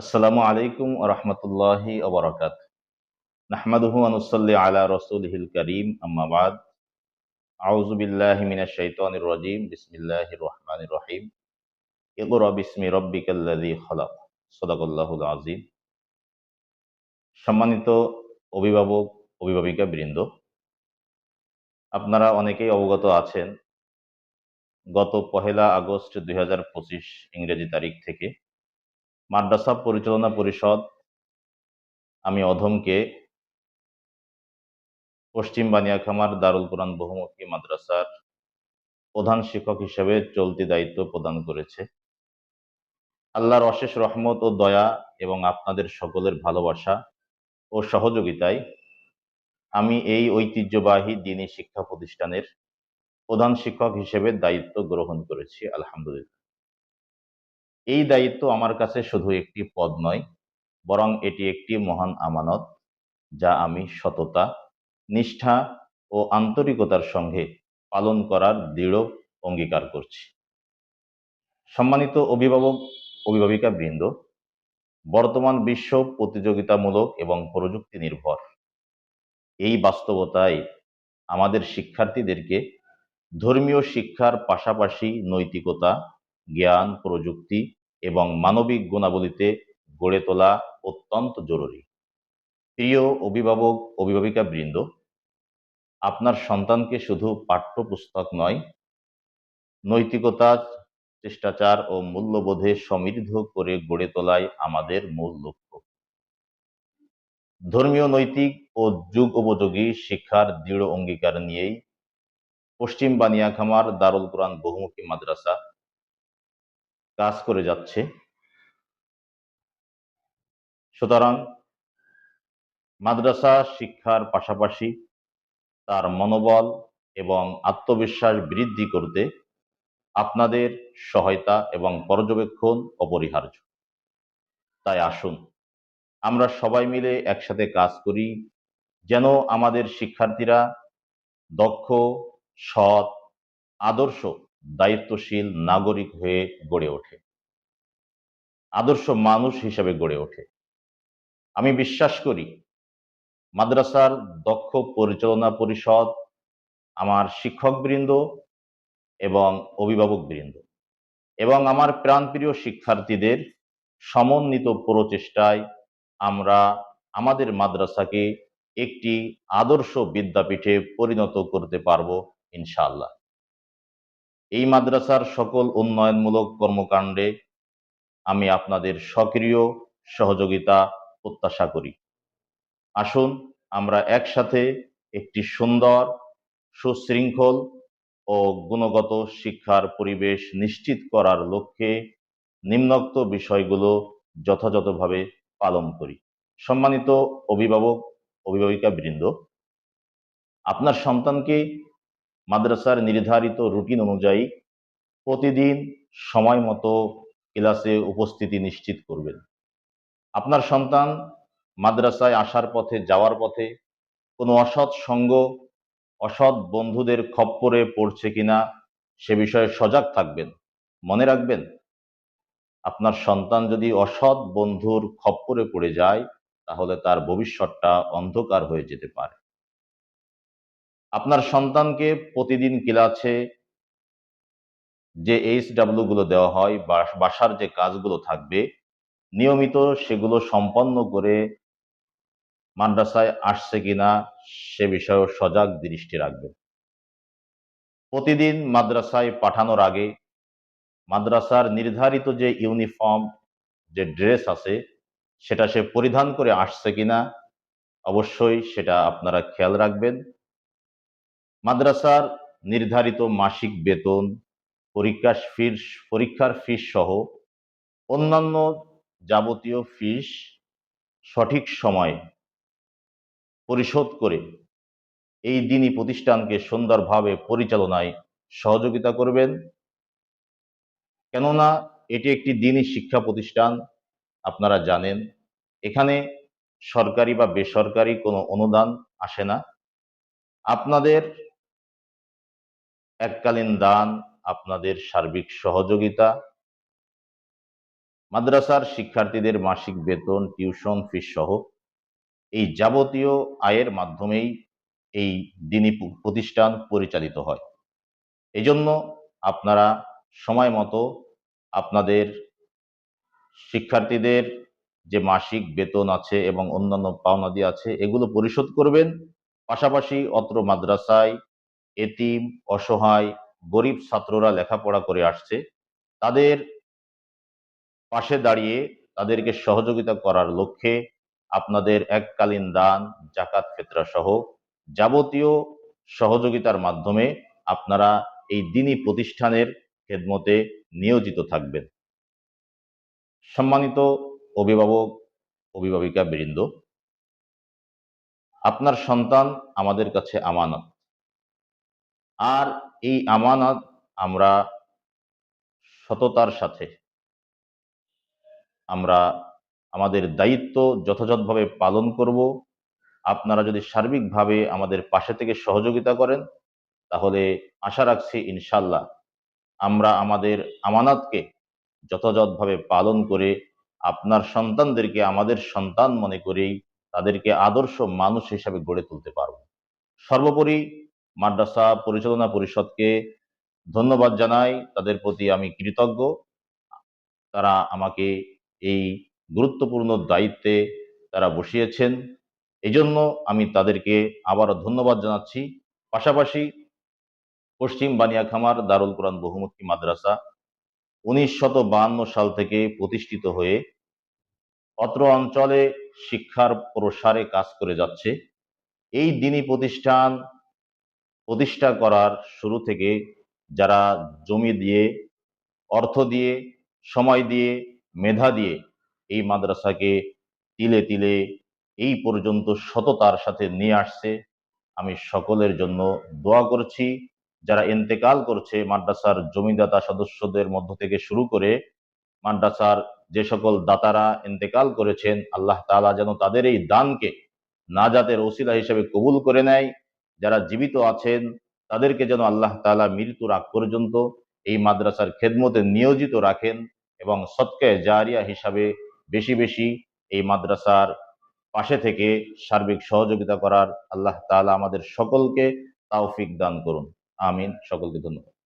আসসালামু আলাইকুম ওয়া রাহমাতুল্লাহি ওয়া বারাকাতুহু। নাহমাদুহু ওয়া নুসাল্লি আলা রাসূলিহিল কারীম, আম্মা বা'দ। আউযু বিল্লাহি মিনাশ শাইতানির রাজীম। বিসমিল্লাহির রহমানির রহিম। ইকরা বিসমি রাব্বিকাল্লাযী খালাক। সাদাকাল্লাহুল আযীম। সম্মানিত অভিভাবক, অভিভাবিকা বৃন্দ, আপনারা অনেকেই অবগত আছেন, গত ১লা আগস্ট ২০২৫ ইংরেজি তারিখ থেকে মাদ্রাসা পরিচালনা পরিষদ আমি অধমকে পশ্চিম বানিয়াখামার দারুল কোরআন বহুমুখী মাদ্রাসার প্রধান শিক্ষক হিসেবে চলতি দায়িত্ব প্রদান করেছে। আল্লাহর অশেষ রহমত ও দয়া এবং আপনাদের সকলের ভালোবাসা ও সহযোগিতায় আমি এই ঐতিহ্যবাহী দ্বীনী শিক্ষা প্রতিষ্ঠানের প্রধান শিক্ষক হিসেবে দায়িত্ব গ্রহণ করেছি, আলহামদুলিল্লাহ। এই দায়িত্ব আমার কাছে শুধু একটি পদ নয়, বরং এটি একটি মহান আমানত, যা আমি সততা, নিষ্ঠা ও আন্তরিকতার সঙ্গে পালন করার দৃঢ় অঙ্গীকার করছি। সম্মানিত অভিভাবক, অভিভাবিকা বৃন্দ, বর্তমান বিশ্ব প্রতিযোগিতামূলক এবং প্রযুক্তি নির্ভর। এই বাস্তবতায় আমাদের শিক্ষার্থীদেরকে ধর্মীয় শিক্ষার পাশাপাশি নৈতিকতা, জ্ঞান, প্রযুক্তি এবং মানবিক গুণাবলীতে গড়ে তোলা অত্যন্ত জরুরি। প্রিয় অভিভাবক, অভিভাবিকা বৃন্দ, আপনার সন্তানকে শুধু পাঠ্যপুস্তক নয়, নৈতিকতা, শিষ্টাচার ও মূল্যবোধে সমৃদ্ধ করে গড়ে তোলাই আমাদের মূল লক্ষ্য। ধর্মীয়, নৈতিক ও যুগ উপযোগী শিক্ষার দৃঢ় অঙ্গীকার নিয়েই পশ্চিম বানিয়াখামার দারুল কোরআন বহুমুখী মাদ্রাসা কাজ করে যাচ্ছে। সুতরাং মাদ্রাসা শিক্ষার পাশাপাশি তার মনোবল এবং আত্মবিশ্বাস বৃদ্ধি করতে আপনাদের সহায়তা এবং পর্যবেক্ষণ অপরিহার্য। তাই আসুন আমরা সবাই মিলে একসাথে কাজ করি, যেন আমাদের শিক্ষার্থীরা দক্ষ, সৎ, আদর্শ, দায়িত্বশীল নাগরিক হয়ে গড়ে ওঠে, আদর্শ মানুষ হিসেবে গড়ে ওঠে। আমি বিশ্বাস করি মাদ্রাসার দক্ষ পরিচালনা পরিষদ, আমার শিক্ষকবৃন্দ এবং অভিভাবকবৃন্দ এবং আমার প্রাণপ্রিয় শিক্ষার্থীদের সমন্বিত প্রচেষ্টায় আমরা আমাদের মাদ্রাসাকে একটি আদর্শ বিদ্যাপীঠে পরিণত করতে পারব, ইনশাআল্লাহ। এই মাদ্রাসার সকল উন্নয়নমূলক কর্মকাণ্ডে আমি আপনাদের সক্রিয় সহযোগিতা প্রত্যাশা করি। আসুন আমরা একসাথে একটি সুন্দর, সুশৃঙ্খল ও গুণগত শিক্ষার পরিবেশ নিশ্চিত করার লক্ষ্যে নিম্নোক্ত বিষয়গুলো যথাযথভাবে পালন করি। সম্মানিত অভিভাবক, অভিভাবিকা বৃন্দ, আপনার সন্তানকে মাদ্রাসার নির্ধারিত রুটিন অনুযায়ী প্রতিদিন সময় মতো ক্লাসে উপস্থিতি নিশ্চিত করবেন। আপনার সন্তান মাদ্রাসায় আসার পথে, যাওয়ার পথে কোনো অসৎ সঙ্গ, অসৎ বন্ধুদের খপ্পরে পড়ছে কিনা সে বিষয়ে সজাগ থাকবেন। মনে রাখবেন, আপনার সন্তান যদি অসৎ বন্ধুর খপ্পরে পড়ে যায়, তাহলে তার ভবিষ্যৎটা অন্ধকার হয়ে যেতে পারে। আপনার সন্তানকে প্রতিদিন ক্লাসে যে এইচডব্লিউ গুলো দেওয়া হয়, বাসার যে কাজগুলো থাকবে, নিয়মিত সেগুলো সম্পন্ন করে মাদ্রাসায় আসছে কিনা সে বিষয়েও সজাগ দৃষ্টি রাখবেন। প্রতিদিন মাদ্রাসায় পাঠানোর আগে মাদ্রাসার নির্ধারিত যে ইউনিফর্ম, যে ড্রেস আছে, সেটা সে পরিধান করে আসছে কিনা অবশ্যই সেটা আপনারা খেয়াল রাখবেন। মাদ্রাসার নির্ধারিত মাসিক বেতন, পরীক্ষার ফিস সহ অন্যান্য যাবতীয় ফিস সঠিক সময়ে পরিশোধ করে এই দ্বীনী প্রতিষ্ঠানকে সুন্দরভাবে পরিচালনায় সহযোগিতা করবেন। কেননা এটি একটি দ্বীনী শিক্ষা প্রতিষ্ঠান, আপনারা জানেন এখানে সরকারি বা বেসরকারি কোনো অনুদান আসে না। আপনাদের এককালীন দান, আপনাদের সার্বিক সহযোগিতা মাদ্রাসার শিক্ষার্থীদের মাসিক বেতন, টিউশন ফিস সহ এই যাবতীয় আয়ের মাধ্যমেই এই দ্বীনী প্রতিষ্ঠান পরিচালিত হয়। এজন্য আপনারা সময় মতো আপনাদের শিক্ষার্থীদের যে মাসিক বেতন আছে এবং অন্যান্য পাওনাদি আছে এগুলো পরিশোধ করবেন। পাশাপাশি অত্র মাদ্রাসায় এতিম, অসহায়, গরিব ছাত্ররা লেখাপড়া করে আসছে, তাদের পাশে দাঁড়িয়ে তাদেরকে সহযোগিতা করার লক্ষ্যে আপনাদের এককালীন দান, জাকাত, ফিতরা সহ যাবতীয় সহযোগিতার মাধ্যমে আপনারা এই দ্বীনী প্রতিষ্ঠানের খেদমতে নিয়োজিত থাকবেন। সম্মানিত অভিভাবক, অভিভাবিকা বৃন্দ, আপনার সন্তান আমাদের কাছে আমানত, আর এই আমানত আমরা সততার সাথে আমরা আমাদের দায়িত্ব যথাযথভাবে পালন করব। আপনারা যদি সার্বিকভাবে আমাদের পাশে থেকে সহযোগিতা করেন, তাহলে আশা রাখছি ইনশাল্লাহ আমরা আমাদের আমানতকে যথাযথভাবে পালন করে আপনার সন্তানদেরকে আমাদের সন্তান মনে করেই তাদেরকে আদর্শ মানুষ হিসাবে গড়ে তুলতে পারব। সর্বোপরি মাদ্রাসা পরিচালনা পরিষদকে ধন্যবাদ জানাই, তাদের প্রতি আমি কৃতজ্ঞ। তারা আমাকে এই গুরুত্বপূর্ণ দায়িত্বে তারা বসিয়েছেন, এজন্য আমি তাদেরকে আবারও ধন্যবাদ জানাচ্ছি। পাশাপাশি পশ্চিম বানিয়াখামার দারুল কোরআন বহুমুখী মাদ্রাসা 1952 সাল থেকে প্রতিষ্ঠিত হয়ে অত্র অঞ্চলে শিক্ষার প্রসারে কাজ করে যাচ্ছে। এই দ্বীনী প্রতিষ্ঠান প্রতিষ্ঠা করার শুরু থেকে যারা জমি দিয়ে, অর্থ দিয়ে, সময় দিয়ে, মেধা দিয়ে এই মাদ্রাসাকে তিলে তিলে এই পর্যন্ত সততার সাথে নিয়ে আসছে, আমি সকলের জন্য দোয়া করছি। যারা ইন্তেকাল করছে, মাদ্রাসার জমিদাতা সদস্যদের মধ্য থেকে শুরু করে মাদ্রাসার যে সকল দাতারা ইন্তেকাল করেছেন, আল্লাহ তাআলা যেন তাদের এই দানকে নাজাতের ওসিলা হিসেবে কবুল করে নেয়। যারা জীবিত আছেন তাদেরকে যেন আল্লাহ তাআলা মৃত্যুর আগ পর্যন্ত এই মাদ্রাসার খেদমতে নিয়োজিত রাখেন এবং সদকায়ে জারিয়া হিসাবে বেশি বেশি এই মাদ্রাসার পাশে থেকে সার্বিক সহযোগিতা করার আল্লাহ তাআলা আমাদের সকলকে তৌফিক দান করুন। আমিন। সকলকে ধন্যবাদ।